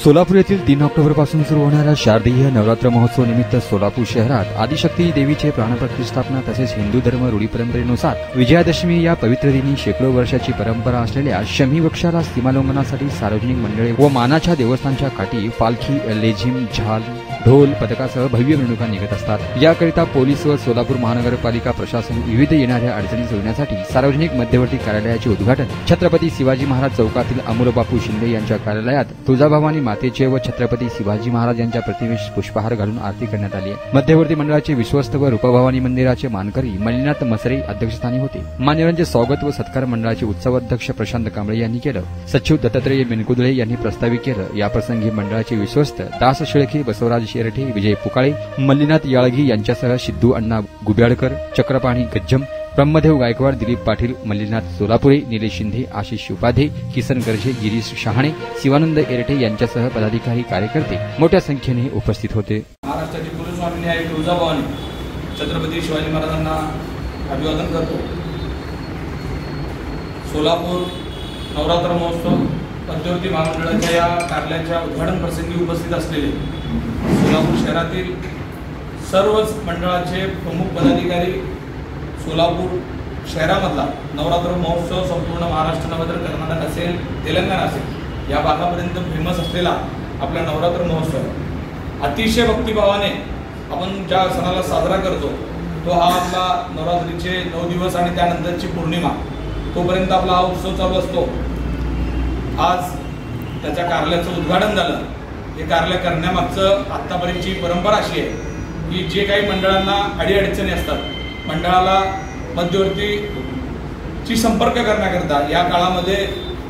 सोलापूर येथील 3 ऑक्टोबरपासून सुरू होणाऱ्या शारदीय नवरात्र महोत्सव निमित्त सोलापूर शहरात आदिशक्ती देवीचे प्राणप्रतिष्ठापना तसेच हिंदू धर्म रूढी परंपरेनुसार विजयादशमी या पवित्र दिनी शेकडो वर्षाची परंपरा असलेल्या शमी वृक्षाला सीमालोंघनासाठी सार्वजनिक मंडळे व मानाच्या देवस्थानच्या काठी पालखी, लेझिम, झाल, ढोल पथकासह भव्य मिरवणुका निघत असतात। याकरिता पोलीस व सोलापूर महानगरपालिका प्रशासन विविध येणाऱ्या अडचणी सोडवण्यासाठी सार्वजनिक मध्यवर्ती कार्यालयाचे उद्घाटन छत्रपती शिवाजी महाराज चौकातील अमोलबापू शिंदे यांच्या कार्यालयात तुळजाभवानी मातेचे व छत्रपती शिवाजी महाराज यांच्या प्रतिमेस पुष्पहार घालून आरती करण्यात आली। मध्यवर्ती मंडळाचे विश्वस्त व रूपभवानी मंदिराचे मानकरी मल्लीनाथ मसरे अध्यक्षस्थानी होते। मान्यवरांचे स्वागत व सत्कार मंडळाचे उत्सव अध्यक्ष प्रशांत कांबळे यांनी केलं। सचिव दत्तात्रय बिनकुदळे यांनी प्रस्तावित केलं। याप्रसंगी मंडळाचे विश्वस्त दास शेळके, बसवराज शेरठे, विजय पुकाळे, मल्लीनाथ याळगी यांच्यासह सिद्धू अण्णा गुब्याडकर, चक्रपाणी गज्जम, ब्रह्मदेव गायकवाड, दिलीप पाटील, मल्लीनाथ सोलापुरे, निलेश शिंदे, आशिष उपाध्ये, किसन गर्जे, गिरीश शहाणे, शिवानंद एरठे यांच्यासह पदाधिकारी कार्यकर्ते मोठ्या संख्येने उपस्थित होते। महाराष्ट्राची कुलस्वामिनी आहे तुळजाभवानी छत्रपती शिवाजी महाराजांना अभिवादन करतो। सोलापूर नवरात्र महोत्सव मध्यवर्ती महामंडळाच्या या कार्यालयाच्या उद्घाटन प्रसंगी उपस्थित असलेले सोलापूर शहरातील सर्वच मंडळाचे प्रमुख पदाधिकारी, सोलापूर शहरामधला नवरात्र महोत्सव संपूर्ण महाराष्ट्र नव्हे तर कर्नाटक असेल, तेलंगणा असेल या भागापर्यंत फेमस असलेला आपला नवरात्र महोत्सव अतिशय भक्तिभावाने आपण ज्या सणाला साजरा करतो तो हा आपला नवरात्रीचे 9 दिवस आणि त्यानंतरची पौर्णिमा तोपर्यंत आपला हा उत्सव चालू असतो। आज त्याच्या कार्यालयाचं उद्घाटन झालं। हे कार्यालय करण्यामागचं आत्तापर्यंतची परंपरा अशी आहे की जे काही मंडळांना अडीअडचणी असतात मंडळाला मध्यवर्तीची संपर्क करण्याकरता या काळामध्ये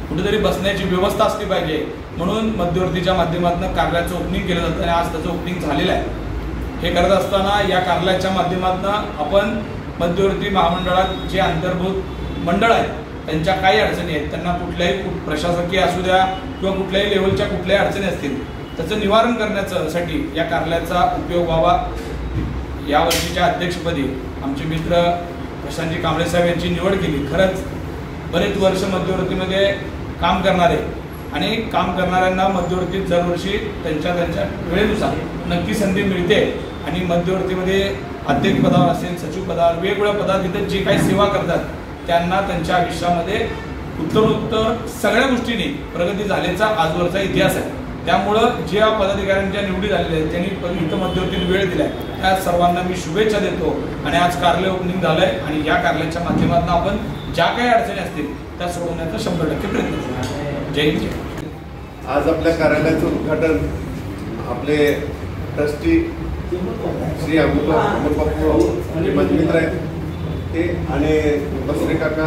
कुठेतरी बसण्याची व्यवस्था असली पाहिजे म्हणून मध्यवर्तीच्या माध्यमातून कार्यालयाचं ओपनिंग केलं जातं आणि आज त्याचं ओपनिंग झालेलं आहे। हे करत असताना या कार्यालयाच्या माध्यमातून आपण मध्यवर्ती महामंडळात जे अंतर्भूत मंडळ आहेत त्यांच्या काही अडचणी आहेत, त्यांना कुठल्याही प्रशासकीय असू द्या किंवा कुठल्याही लेवलच्या कुठल्याही अडचणी असतील त्याचं निवारण करण्यासाठी या कार्यालयाचा उपयोग व्हावा। या वर्षीच्या अध्यक्षपदी आमचे मित्र प्रशांतजी कांबळे साहेब यांची निवड केली। खरंच बरेच वर्ष मध्यवर्तीमध्ये काम करणारे आणि काम करणाऱ्यांना मध्यवर्तीत दरवर्षी त्यांच्या वेळेनुसार नक्की संधी मिळते आणि मध्यवर्तीमध्ये अध्यक्षपदावर असेल, सचिव पदावर, वेगवेगळ्या पदात तिथे जे काही सेवा करतात त्यांना त्यांच्या आयुष्यामध्ये उत्तरोत्तर सगळ्या गोष्टींनी प्रगती झाल्याचा आजवरचा इतिहास आहे। त्यामुळं ज्या पदाधिकाऱ्यांच्या निवडी झालेल्या आहेत त्यांनी इथं मध्यवर्तीत वेळ दिलाय त्या सर्वांना मी शुभेच्छा देतो आणि आज कार्यालय ओपनिंग झालंय आणि या कार्यालयाच्या माध्यमातून आपण ज्या काही अडचणी असतील त्या सोडवण्याचा 100% प्रयत्न करू। जय हिंद। आज आपल्या कार्यालयाचं उद्घाटन आपले ट्रस्टी श्री अमोलबापू माझे मित्र आहेत ते आणि बसरे काका,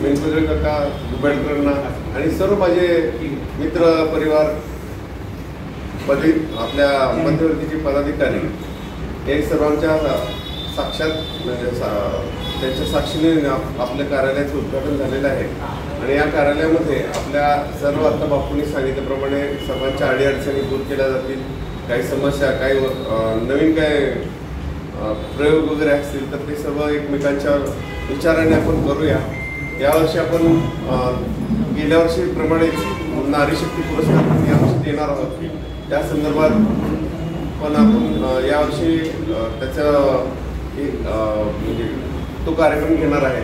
बिनकुदळे काका, गुब्याडकरांना आणि सर्व माझे मित्र परिवार आपल्या मध्यवर्तीचे पदाधिकारी हे सर्वांच्या साक्षात म्हणजे त्यांच्या साक्षीने आपल्या कार्यालयाचं उद्घाटन झालेलं आहे आणि या कार्यालयामध्ये आपल्या सर्व आता बापूंनी सांगितल्याप्रमाणे सर्वांच्या अडीअडचणी दूर केल्या जातील। काही समस्या, काही नवीन काय प्रयोग वगैरे असतील तर ते सर्व एकमेकांच्या विचाराने आपण करूया। यावर्षी आपण गेल्या वर्षीप्रमाणेच नारी शक्ती पुरस्कार यावर्षी देणार आहोत। त्या संदर्भात पण आपण यावर्षी त्याचा म्हणजे तो कार्यक्रम घेणार आहे।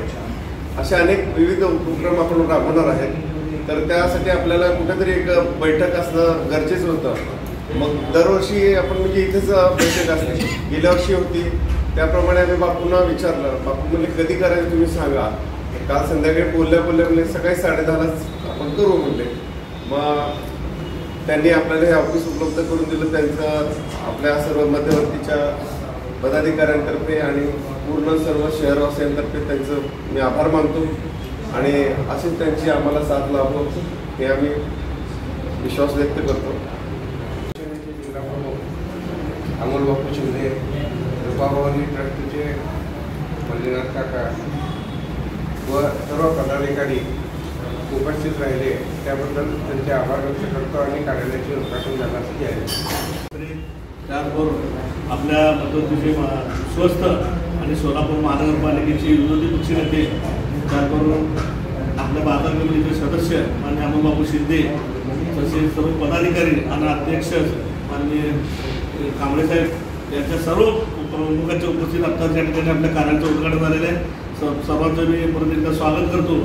अशा अनेक विविध उपक्रम आपण राबवणार आहेत तर त्यासाठी आपल्याला कुठेतरी एक बैठक असणं गरजेचं होतं। मग दरवर्षी आपण म्हणजे इथेच बैठक असते, गेल्या वर्षी होती त्याप्रमाणे आम्ही बापूंना विचारलं, बापू म्हणजे कधी करायचं तुम्ही सांगा। काल संध्याकाळी बोलल्या म्हणजे सकाळी 10:30लाच आपण करू म्हणले। मग त्यांनी आपल्याला हे ऑफिस उपलब्ध करून दिलं। त्यांचं आपल्या सर्व मध्यवर्तीच्या पदाधिकाऱ्यांतर्फे आणि पूर्ण सर्व शहरवासियांतर्फे त्यांचं मी आभार मानतो आणि अशीच त्यांची आम्हाला साथ लाभो हे आम्ही विश्वास व्यक्त करतो। अमोलबापू शिंदे, रूपाभवानी ट्रस्टचे मल्लीनाथ काका व सर्व पदाधिकारी उपस्थित राहिले त्याबद्दल त्यांचे आभार व्यक्त करतो आणि कार्यालयाचे उद्घाटन झाल्यासाठी आहे। त्याचबरोबर आपल्या मध्यवर्तीचे स्वस्त आणि सोलापूर महानगरपालिकेचे विरोधी पक्षनेते त्याचबरोबर आपल्या बाजार कमिटीचे सदस्य माननीय अमोलबापू शिंदे, तसेच सर्व पदाधिकारी आणि अध्यक्ष माननीय कांबळे साहेब यांच्या सर्व प्रमुखांच्या उपस्थित आत्ताच या ठिकाणी आपल्या कार्यालयाचं उद्घाटन झालेलं आहे. सर्वांचं मी परत एकदा स्वागत करतो.